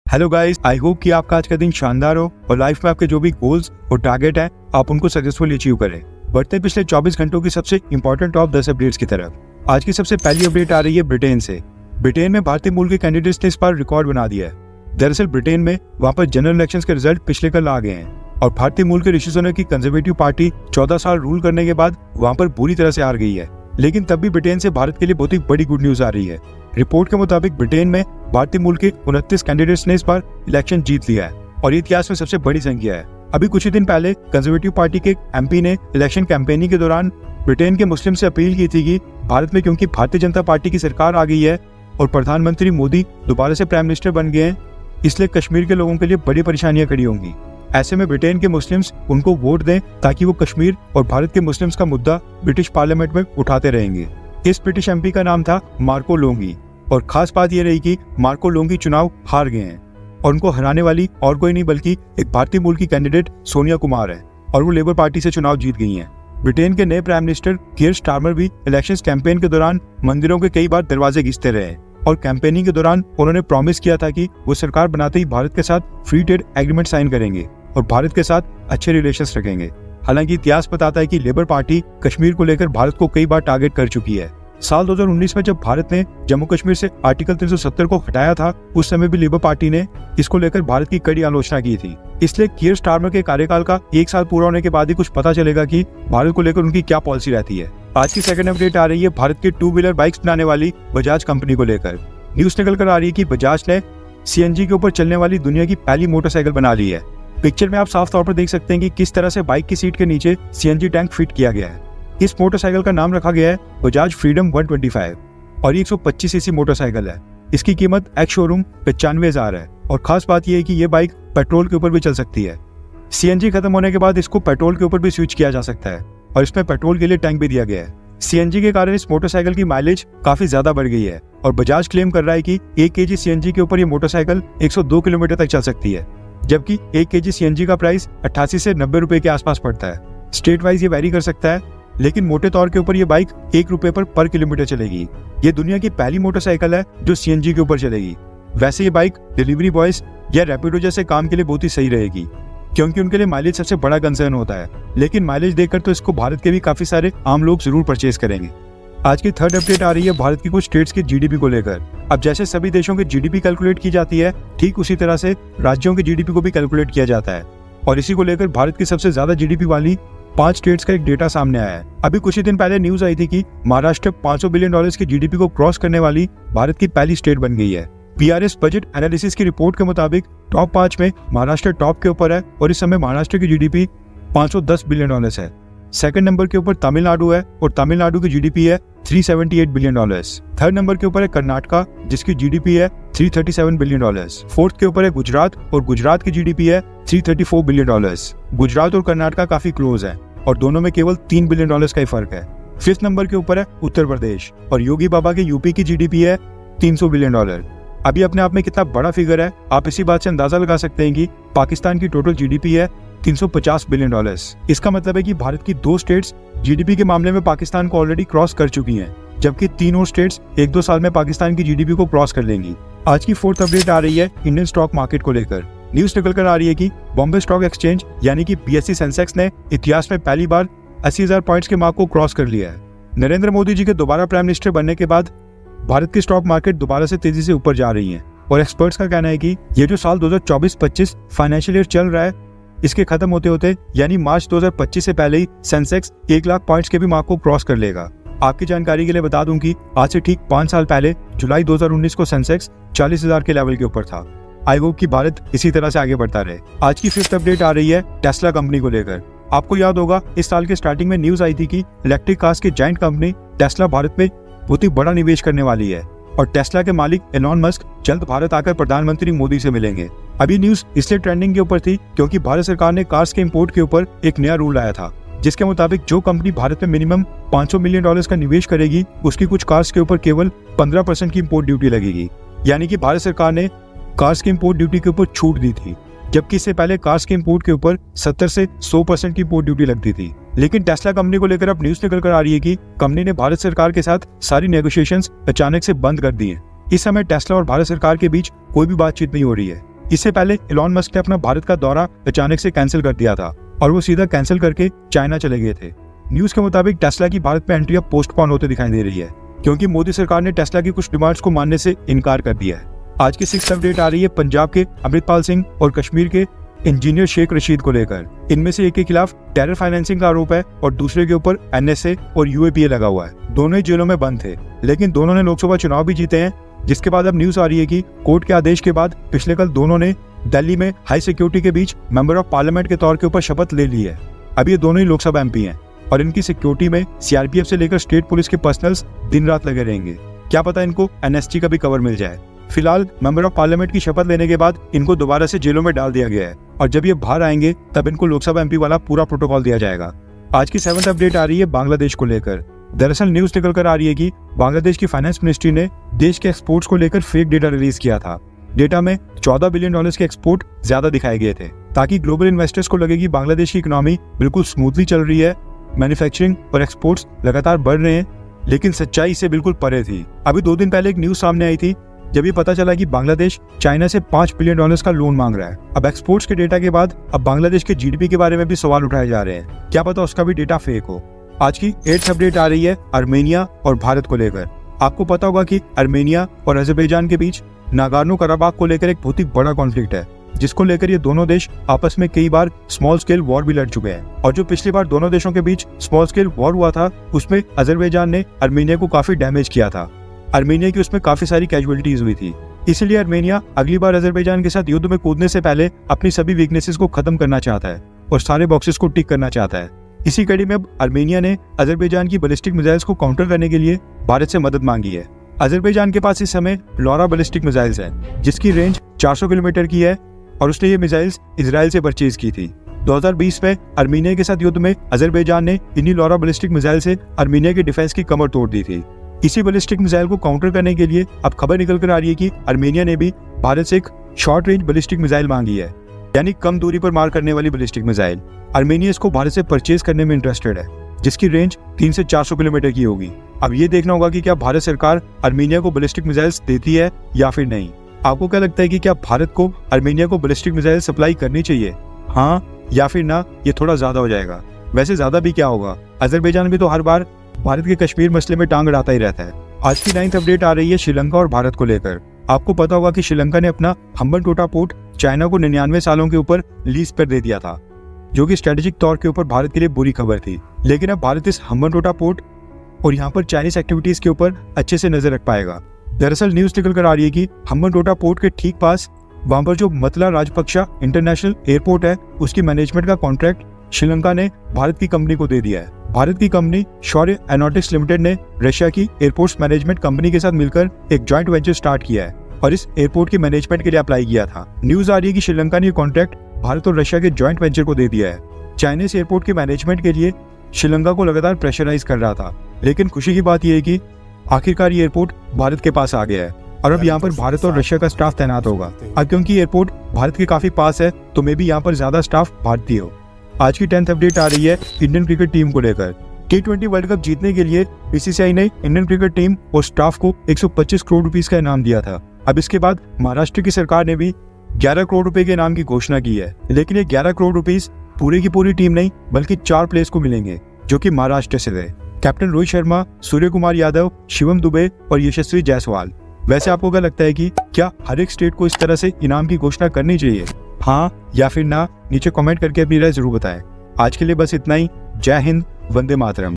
Hello guys, I hope कि आपका आज का दिन शानदार हो और लाइफ में आपके जो भी गोल्स और टारगेट है आप उनको सक्सेसफुली अचीव करें। बढ़ते पिछले 24 घंटों की सबसे इंपॉर्टेंट टॉप 10 अपडेट्स की तरफ आज की सबसे पहली अपडेट आ रही है ब्रिटेन से। ब्रिटेन में भारतीय मूल के कैंडिडेट्स ने इस बार रिकॉर्ड बना दिया है। दरअसल ब्रिटेन में वापस जनरल इलेक्शंस के रिजल्ट पिछले कल आ गए हैं और भारतीय मूल के ऋषि सुनक की कंजर्वेटिव पार्टी 14 साल रूल करने के बाद वहां पर बुरी तरह से हार गई है। लेकिन तब भी ब्रिटेन से भारत के लिए बहुत ही बड़ी गुड न्यूज आ रही है। रिपोर्ट के मुताबिक ब्रिटेन में भारतीय मूल के 29 कैंडिडेट्स ने इस बार इलेक्शन जीत लिया है और ये इतिहास में सबसे बड़ी संख्या है। अभी कुछ ही दिन पहले कंजर्वेटिव पार्टी के एमपी ने इलेक्शन कैंपेनिंग के दौरान ब्रिटेन के मुस्लिम से अपील की थी कि भारत में क्योंकि भारतीय जनता पार्टी की सरकार आ गई है और प्रधानमंत्री मोदी दोबारा से प्राइम मिनिस्टर बन गए हैं, इसलिए कश्मीर के लोगों के लिए बड़ी परेशानियां खड़ी होंगी। ऐसे में ब्रिटेन के मुस्लिम्स उनको वोट दें ताकि वो कश्मीर और भारत के मुस्लिम्स का मुद्दा ब्रिटिश पार्लियामेंट में उठाते रहेंगे। इस ब्रिटिश एमपी का नाम था मार्को लोंगी और खास बात यह रही कि मार्को लोंगी चुनाव हार गए हैं और उनको हराने वाली और कोई नहीं बल्कि एक भारतीय मूल की कैंडिडेट सोनिया कुमार है और वो लेबर पार्टी से चुनाव जीत गई हैं। ब्रिटेन के नए प्राइम मिनिस्टर कीयर स्टारमर भी इलेक्शन कैंपेन के दौरान मंदिरों के कई बार दरवाजे घिसते रहे और कैंपेनिंग के दौरान उन्होंने प्रॉमिस किया था कि वो सरकार बनाते ही भारत के साथ फ्री ट्रेड एग्रीमेंट साइन करेंगे और भारत के साथ अच्छे रिलेशंस रखेंगे। हालांकि इतिहास बताता है कि लेबर पार्टी कश्मीर को लेकर भारत को कई बार टारगेट कर चुकी है। साल 2019 में जब भारत ने जम्मू कश्मीर से आर्टिकल 370 को हटाया था, उस समय भी लेबर पार्टी ने इसको लेकर भारत की कड़ी आलोचना की थी। इसलिए कीयर स्टारमर के कार्यकाल का 1 साल पूरा होने के बाद ही कुछ पता चलेगा कि भारत को लेकर उनकी क्या पॉलिसी रहती है। आज की सेकंड अपडेट आ रही है भारत के 2 व्हीलर बाइक्स बनाने वाली बजाज कंपनी को लेकर। न्यूज निकल कर आ रही है कि बजाज ने सीएनजी के ऊपर चलने वाली दुनिया की पहली मोटरसाइकिल बना ली है। पिक्चर में आप साफ तौर पर देख सकते हैं कि किस तरह से बाइक की सीट के नीचे सीएनजी टैंक फिट किया गया है। इस मोटरसाइकिल का नाम रखा गया है बजाज फ्रीडम 125 और ये 125 सीसी मोटरसाइकिल है। इसकी कीमत एक्स शोरूम 95,000 है और खास बात यह है कि ये बाइक पेट्रोल के ऊपर भी चल सकती है। सीएनजी खत्म होने के बाद इसको पेट्रोल के ऊपर भी स्विच किया जा सकता है और इसमें पेट्रोल के लिए टैंक भी दिया गया है। सीएनजी के कारण इस मोटरसाइकिल की माइलेज काफी ज्यादा बढ़ गई है और बजाज क्लेम कर रहा है कि 1 kg सीएनजी के ऊपर ये मोटरसाइकिल 102 किलोमीटर तक चल सकती है, जबकि 1 kg सीएनजी का प्राइस 88 से 90 रुपए के आसपास पड़ता है। स्टेट वाइज ये वेरी कर सकता है, लेकिन मोटे तौर के ऊपर ये बाइक 1 रुपए पर किलोमीटर चलेगी। ये दुनिया की पहली मोटरसाइकिल है जो सीएनजी के ऊपर चलेगी। वैसे ये बाइक डिलीवरी बॉयज या रैपिडो जैसे काम के लिए बहुत ही सही रहेगी क्योंकि उनके लिए माइलेज सबसे बड़ा कंसर्न होता है, लेकिन माइलेज देखकर तो इसको भारत के भी काफी सारे आम लोग जरूर परचेज करेंगे। आज की थर्ड अपडेट आ रही है भारत की कुछ स्टेट्स की जीडीपी को लेकर। अब जैसे सभी देशों की जीडीपी कैलकुलेट की जाती है, ठीक उसी तरह से राज्यों की जीडीपी को भी कैलकुलेट किया जाता है और इसी को लेकर भारत की सबसे ज्यादा जीडीपी वाली 5 स्टेट्स का एक डेटा सामने आया है। अभी कुछ ही दिन पहले न्यूज आई थी कि महाराष्ट्र $500 बिलियन की जीडीपी को क्रॉस करने वाली भारत की पहली स्टेट बन गई है। पीआरएस बजट एनालिसिस की रिपोर्ट के मुताबिक टॉप 5 में महाराष्ट्र टॉप के ऊपर है और इस समय महाराष्ट्र की जीडीपी $510 बिलियन है। सेकंड नंबर के ऊपर तमिलनाडु है और तमिलनाडु की जीडीपी है $378 बिलियन। थर्ड नंबर के ऊपर है कर्नाटका जिसकी जीडीपी है $337 बिलियन। फोर्थ के ऊपर है गुजरात और गुजरात की जीडीपी है $334 बिलियन। गुजरात और कर्नाटका काफी क्लोज है और दोनों में केवल $3 बिलियन का ही फर्क है। फिफ्थ नंबर के ऊपर है उत्तर प्रदेश और योगी बाबा के यूपी की जीडीपी है $300 बिलियन। अभी अपने आप में कितना बड़ा फिगर है, आप इसी बात से अंदाजा लगा सकते हैं कि पाकिस्तान की टोटल जीडीपी है $350 बिलियन। इसका मतलब है कि भारत की 2 स्टेट्स जीडीपी के मामले में पाकिस्तान को ऑलरेडी क्रॉस कर चुकी हैं, जबकि 3 और स्टेट्स 1-2 साल में पाकिस्तान की जीडीपी को क्रॉस कर लेंगी। आज की फोर्थ अपडेट आ रही है इंडियन स्टॉक मार्केट को लेकर। न्यूज निकल कर आ रही है कि बॉम्बे स्टॉक एक्सचेंज यानी कि बीएसई सेंसेक्स ने इतिहास में पहली बार 80,000 पॉइंट्स के मार्क को क्रॉस कर लिया है। नरेंद्र मोदी जी के दोबारा प्राइम मिनिस्टर बनने के बाद भारत की स्टॉक मार्केट दोबारा से तेजी से ऊपर जा रही है और एक्सपर्ट्स का कहना है कि ये जो साल 2024-25 फाइनेंशियल ईयर चल रहा है, इसके खत्म होते होते यानी मार्च 2025 से पहले ही सेंसेक्स 1 लाख पॉइंट्स के भी मार्क को क्रॉस कर लेगा। आपकी जानकारी के लिए बता दूं कि आज से ठीक 5 साल पहले जुलाई 2019 को सेंसेक्स 40,000 के लेवल के ऊपर था। आई होप कि भारत इसी तरह से आगे बढ़ता रहे। आज की फिफ्थ अपडेट आ रही है टेस्ला कंपनी को लेकर। आपको याद होगा इस साल के स्टार्टिंग में न्यूज आई थी कि इलेक्ट्रिक कार्स की जायंट कंपनी टेस्ला भारत में बहुत ही बड़ा निवेश करने वाली है और टेस्ला के मालिक एलॉन मस्क जल्द भारत आकर प्रधानमंत्री मोदी से मिलेंगे। अभी न्यूज इसलिए ट्रेंडिंग के ऊपर थी क्योंकि भारत सरकार ने कार्स के इंपोर्ट के ऊपर एक नया रूल लाया था, जिसके मुताबिक जो कंपनी भारत में मिनिमम $500 मिलियन का निवेश करेगी उसकी कुछ कार्स के ऊपर केवल 15% की इंपोर्ट ड्यूटी लगेगी। यानी कि भारत सरकार ने कार्स की इंपोर्ट ड्यूटी के ऊपर छूट दी थी, जबकि इससे पहले कार्स के इंपोर्ट के ऊपर 70 से 100% की इंपोर्ट ड्यूटी लगती थी। लेकिन टेस्ला कंपनी को लेकर अब न्यूज निकल कर आ रही है कि कंपनी ने भारत सरकार के साथ सारी नेगोशिएशंस अचानक से बंद कर दी हैं। इस समय टेस्ला और भारत सरकार के बीच कोई भी बातचीत नहीं हो रही है। इससे पहले इलॉन मस्क ने अपना भारत का दौरा अचानक से कैंसिल कर दिया था और वो सीधा कैंसिल करके चाइना चले गए थे। न्यूज के मुताबिक टेस्ला की भारत में एंट्री अब पोस्टपोन होते दिखाई दे रही है क्योंकि मोदी सरकार ने टेस्ला की कुछ डिमांड्स को मानने से इनकार कर दिया है। आज की 6th अपडेट आ रही है पंजाब के अमृतपाल सिंह और कश्मीर के इंजीनियर शेख रशीद को लेकर। इनमें से एक के खिलाफ टेरर फाइनेंसिंग का आरोप है और दूसरे के ऊपर NSA और UAPA लगा हुआ है। दोनों ही जेलों में बंद थे, लेकिन दोनों ने लोकसभा चुनाव भी जीते हैं, जिसके बाद अब न्यूज आ रही है कि कोर्ट के आदेश के बाद पिछले कल दोनों ने दिल्ली में हाई सिक्योरिटी के बीच मेंबर ऑफ पार्लियामेंट के तौर के ऊपर शपथ ले ली है। अब ये दोनों ही लोकसभा MP हैं और इनकी सिक्योरिटी में CRPF से लेकर स्टेट पुलिस के पर्सनल्स दिन रात लगे रहेंगे। क्या पता इनको NST का भी कवर मिल जाए। फिलहाल मेंबर ऑफ पार्लियामेंट की शपथ लेने के बाद इनको दोबारा से जेलों में डाल दिया गया है और जब ये बाहर आएंगे तब इनको लोकसभा MP वाला पूरा प्रोटोकॉल दिया जाएगा। आज की 7th अपडेट आ रही है बांग्लादेश को लेकर। दरअसल न्यूज निकल कर आ रही है कि बांग्लादेश की फाइनेंस मिनिस्ट्री ने देश के एक्सपोर्ट्स को लेकर फेक डेटा रिलीज किया था। डेटा में $14 बिलियन के एक्सपोर्ट ज्यादा दिखाए गए थे ताकि ग्लोबल इन्वेस्टर्स को लगे कि बांग्लादेश की इकोनॉमी बिल्कुल स्मूथली चल रही है, मैन्युफैक्चरिंग और एक्सपोर्ट्स लगातार बढ़ रहे हैं, लेकिन सच्चाई से बिल्कुल परे थी। अभी 2 दिन पहले एक न्यूज सामने आई थी जब ये पता चला कि बांग्लादेश चाइना से $5 बिलियन का लोन मांग रहा है। अब एक्सपोर्ट्स के डेटा के बाद अब बांग्लादेश के GDP के बारे में भी सवाल उठाए जा रहे हैं, क्या पता उसका भी डेटा फेक हो। आज की 8th अपडेट आ रही है आर्मेनिया और भारत को लेकर। आपको पता होगा कि आर्मेनिया और अजरबैजान के बीच नागोर्नो कराबाख को लेकर एक बहुत ही बड़ा कॉन्फ्लिक्ट है, जिसको लेकर ये दोनों देश आपस में कई बार स्मॉल स्केल वॉर भी लड़ चुके हैं। और जो पिछली बार दोनों देशों के बीच स्मॉल स्केल वॉर हुआ था उसमें अजरबैजान ने आर्मेनिया को काफी डैमेज किया था। आर्मेनिया की उसमें काफी सारी कैजुअलिटीज हुई थी, इसलिए आर्मेनिया अगली बार अजरबैजान के साथ युद्ध में कूदने से पहले अपनी सभी वीकनेसेस को खत्म करना चाहता है और सारे बॉक्सेस को टिक करना चाहता है। इसी कड़ी में अब आर्मेनिया ने अजरबैजान की बैलिस्टिक मिसाइल्स को काउंटर करने के लिए भारत से मदद मांगी है। अजरबैजान के पास इस समय लॉरा बैलिस्टिक मिसाइल्स है जिसकी रेंज 400 किलोमीटर की है और उसने ये मिसाइल्स इजराइल से परचेज की थी। 2020 में आर्मेनिया के साथ युद्ध में अजरबैजान ने इन्हीं लॉरा बैलिस्टिक मिसाइल से आर्मेनिया के डिफेंस की कमर तोड़ दी थी। इसी बैलिस्टिक मिसाइल को काउंटर करने के लिए अब खबर निकल कर आ रही है कि आर्मेनिया ने भी भारत से एक शॉर्ट रेंज बैलिस्टिक मिसाइल मांगी है, यानी कम दूरी पर मार करने वाली बैलिस्टिक मिसाइल। आर्मेनिया इसको भारत से परचेज करने में इंटरेस्टेड है, जिसकी रेंज 300 से 400 किलोमीटर की होगी। अब ये देखना होगा कि क्या भारत सरकार आर्मेनिया को बैलिस्टिक मिसाइल्स देती है या फिर नहीं। आपको क्या लगता है कि क्या भारत को आर्मेनिया को बैलिस्टिक मिसाइल सप्लाई करनी चाहिए, हाँ या फिर ना? ये थोड़ा ज्यादा हो जाएगा। वैसे ज्यादा भी क्या होगा, अजरबैजान भी तो हर बार भारत के कश्मीर मसले में टांग अड़ाता ही रहता है। आज की 9th अपडेट आ रही है श्रीलंका और भारत को लेकर। आपको पता होगा कि श्रीलंका ने अपना हम्बनटोटा पोर्ट चाइना को 99 सालों के ऊपर लीज पर दे दिया था, जो कि स्ट्रेटेजिक तौर के ऊपर भारत के लिए बुरी खबर थी। लेकिन अब भारत इस हम्बनटोटा पोर्ट और यहाँ पर चाइनीज एक्टिविटीज के ऊपर अच्छे से नजर रख पाएगा। दरअसल न्यूज निकल कर आ रही है कि हम्बनटोटा पोर्ट के ठीक पास वहाँ पर जो मतला राजपक्षा इंटरनेशनल एयरपोर्ट है उसकी मैनेजमेंट का कॉन्ट्रैक्ट श्रीलंका ने भारत की कंपनी को दे दिया है। भारत की कंपनी शौर्य एरोनॉटिक्स लिमिटेड ने रशिया की एयरपोर्ट्स मैनेजमेंट कंपनी के साथ मिलकर एक जॉइंट वेंचर स्टार्ट किया है और इस एयरपोर्ट की मैनेजमेंट के लिए अप्लाई किया था। न्यूज आ रही है कि श्रीलंका ने कॉन्ट्रैक्ट भारत और रशिया के जॉइंट वेंचर को दे दिया है। चाइना इस एयरपोर्ट की मैनेजमेंट के लिए श्रीलंका को लगातार प्रेशराइज कर रहा था, लेकिन खुशी की बात यह है कि आखिरकार ये एयरपोर्ट भारत के पास आ गया है और अब यहाँ पर भारत और रशिया का स्टाफ तैनात होगा। अब क्योंकि एयरपोर्ट भारत के काफी पास है तो मे भी यहाँ पर ज्यादा स्टाफ भारतीय हो। आज की 10th अपडेट आ रही है इंडियन क्रिकेट टीम को लेकर। T20 वर्ल्ड कप जीतने के लिए BCCI ने इंडियन क्रिकेट टीम और स्टाफ को 125 करोड़ रुपीस का इनाम दिया था। अब इसके बाद महाराष्ट्र की सरकार ने भी 11 करोड़ रुपए के इनाम की घोषणा की है, लेकिन ये 11 करोड़ रुपीस पूरी की पूरी टीम नहीं बल्कि 4 प्लेयर्स को मिलेंगे जो कि महाराष्ट्र से थे। कैप्टन रोहित शर्मा, सूर्य कुमार यादव, शिवम दुबे और यशस्वी जायसवाल। वैसे आपको क्या लगता है कि क्या हर एक स्टेट को इस तरह से इनाम की घोषणा करनी चाहिए, हाँ या फिर ना? नीचे कमेंट करके अपनी राय जरूर बताएं। आज के लिए बस इतना ही। जय हिंद, वंदे मातरम।